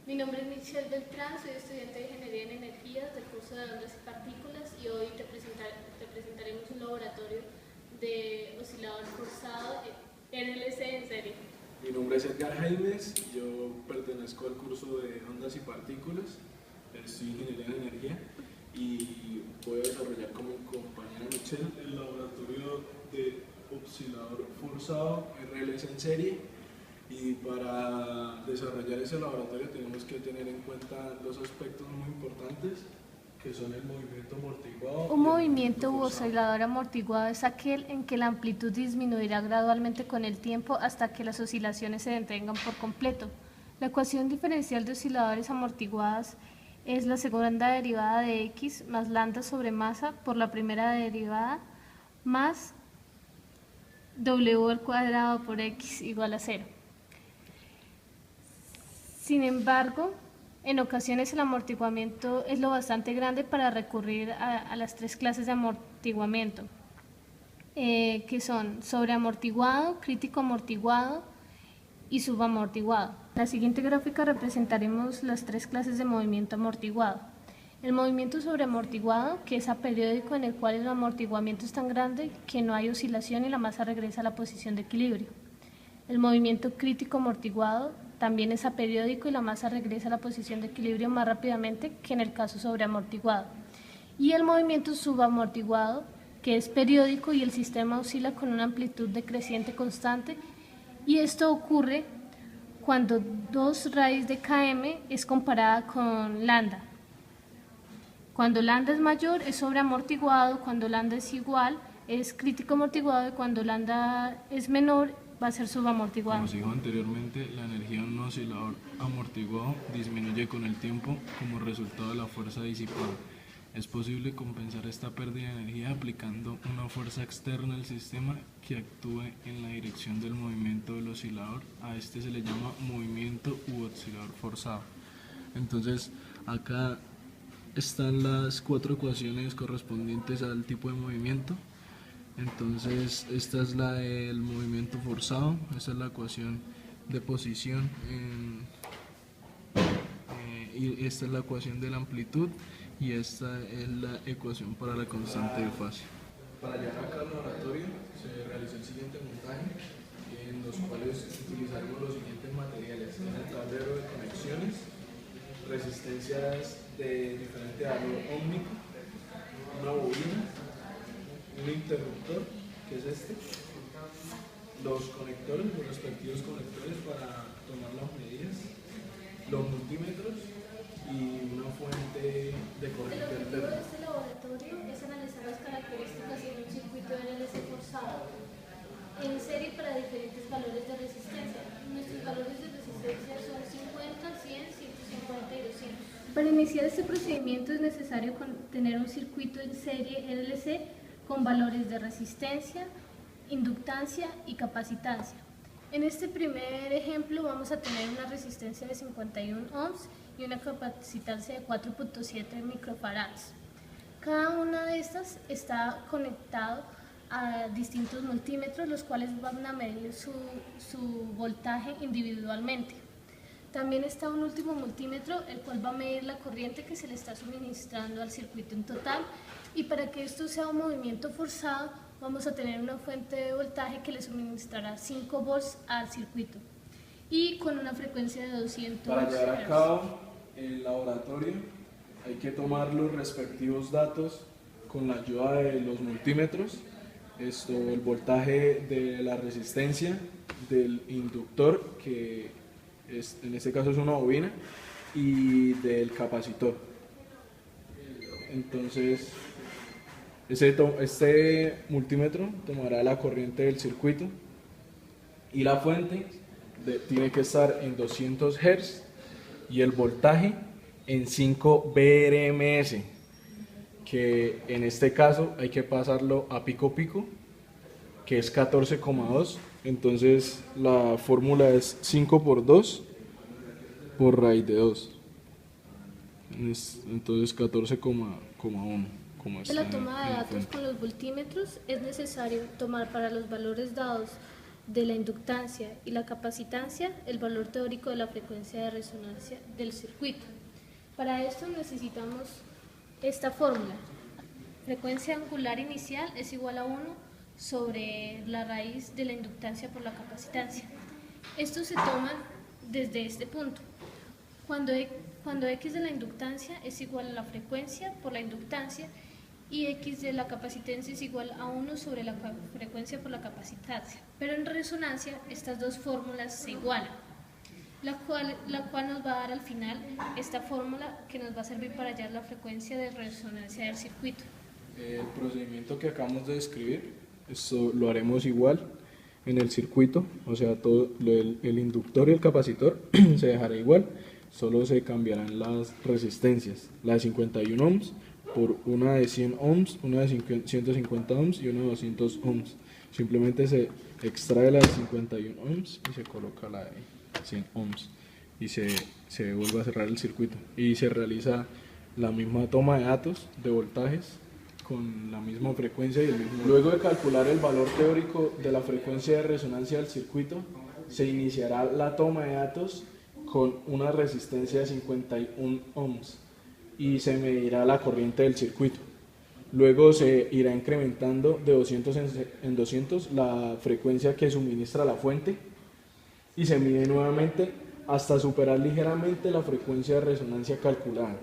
Mi nombre es Michelle Beltrán, soy estudiante de Ingeniería en Energías del curso de Ondas y Partículas y hoy te presentaremos un laboratorio de oscilador forzado RLC en serie. Mi nombre es Edgar Jaimes, yo pertenezco al curso de Ondas y Partículas, estoy Ingeniería en Energía y voy a desarrollar con mi compañera Michelle el laboratorio de oscilador forzado RLC en serie. Y para desarrollar ese laboratorio tenemos que tener en cuenta dos aspectos muy importantes, que son el movimiento amortiguado. Un movimiento u oscilador amortiguado es aquel en que la amplitud disminuirá gradualmente con el tiempo hasta que las oscilaciones se detengan por completo. La ecuación diferencial de osciladores amortiguados es la segunda derivada de x más lambda sobre masa por la primera derivada más w al cuadrado por x igual a 0. Sin embargo, en ocasiones el amortiguamiento es lo bastante grande para recurrir a las tres clases de amortiguamiento, que son sobreamortiguado, crítico amortiguado y subamortiguado. En la siguiente gráfica representaremos las tres clases de movimiento amortiguado. El movimiento sobreamortiguado, que es aperiódico, en el cual el amortiguamiento es tan grande que no hay oscilación y la masa regresa a la posición de equilibrio. El movimiento crítico amortiguado también es aperiódico y la masa regresa a la posición de equilibrio más rápidamente que en el caso sobreamortiguado. Y el movimiento subamortiguado, que es periódico y el sistema oscila con una amplitud decreciente constante, y esto ocurre cuando 2 raíz de km es comparada con lambda. Cuando lambda es mayor es sobreamortiguado, cuando lambda es igual es crítico amortiguado y cuando lambda es menor va a ser subamortiguado. Como se dijo anteriormente, la energía de un oscilador amortiguado disminuye con el tiempo como resultado de la fuerza disipada. Es posible compensar esta pérdida de energía aplicando una fuerza externa al sistema que actúe en la dirección del movimiento del oscilador. A este se le llama movimiento u oscilador forzado. Entonces, acá están las 4 ecuaciones correspondientes al tipo de movimiento. Entonces, esta es la del movimiento forzado, esta es la ecuación de posición y esta es la ecuación de la amplitud y esta es la ecuación para la constante de fase. Para llevar a cabo el laboratorio se realizó el siguiente montaje, en los cuales utilizaremos los siguientes materiales: el tablero de conexiones, resistencias de diferente valor ómnico, una bobina, un interruptor, que es este, los conectores, los respectivos conectores para tomar las medidas, los multímetros y una fuente de corriente El objetivo de alterna. este laboratorio es analizar las características de un circuito RLC forzado en serie para diferentes valores de resistencia. Nuestros valores de resistencia son 50, 100, 150 y 200. Para iniciar este procedimiento es necesario tener un circuito en serie RLC con valores de resistencia, inductancia y capacitancia. En este primer ejemplo vamos a tener una resistencia de 51 ohms y una capacitancia de 4.7 microfarads. Cada una de estas está conectado a distintos multímetros, los cuales van a medir su voltaje individualmente. También está un último multímetro, el cual va a medir la corriente que se le está suministrando al circuito en total. Y para que esto sea un movimiento forzado, vamos a tener una fuente de voltaje que le suministrará 5 volts al circuito y con una frecuencia de 200 Para llevar a Hz. cabo el laboratorio hay que tomar los respectivos datos con la ayuda de los multímetros, el voltaje de la resistencia, del inductor, que en este caso es una bobina, y del capacitor. Entonces, este multímetro tomará la corriente del circuito y la fuente tiene que estar en 200 Hz y el voltaje en 5 BRMS, que en este caso hay que pasarlo a pico pico, que es 14,2. Entonces la fórmula es 5 por 2 por raíz de 2. Entonces 14,1. En la toma de datos con los voltímetros es necesario tomar para los valores dados de la inductancia y la capacitancia el valor teórico de la frecuencia de resonancia del circuito. Para esto necesitamos esta fórmula. Frecuencia angular inicial es igual a 1 sobre la raíz de la inductancia por la capacitancia. Esto se toma desde este punto. Cuando X de la inductancia es igual a la frecuencia por la inductancia y X de la capacitancia es igual a 1 sobre la frecuencia por la capacitancia. Pero en resonancia estas dos fórmulas se igualan, la cual nos va a dar al final esta fórmula que nos va a servir para hallar la frecuencia de resonancia del circuito. El procedimiento que acabamos de describir, esto lo haremos igual en el circuito, o sea, todo el inductor y el capacitor se dejará igual, solo se cambiarán las resistencias, la de 51 ohms por una de 100 ohms, una de 150 ohms y una de 200 ohms. Simplemente se extrae la de 51 ohms y se coloca la de 100 ohms y se vuelve a cerrar el circuito y se realiza la misma toma de datos de voltajes con la misma frecuencia y el mismo. Luego de calcular el valor teórico de la frecuencia de resonancia del circuito, se iniciará la toma de datos con una resistencia de 51 ohms y se medirá la corriente del circuito. Luego se irá incrementando de 200 en 200 la frecuencia que suministra la fuente y se mide nuevamente hasta superar ligeramente la frecuencia de resonancia calculada.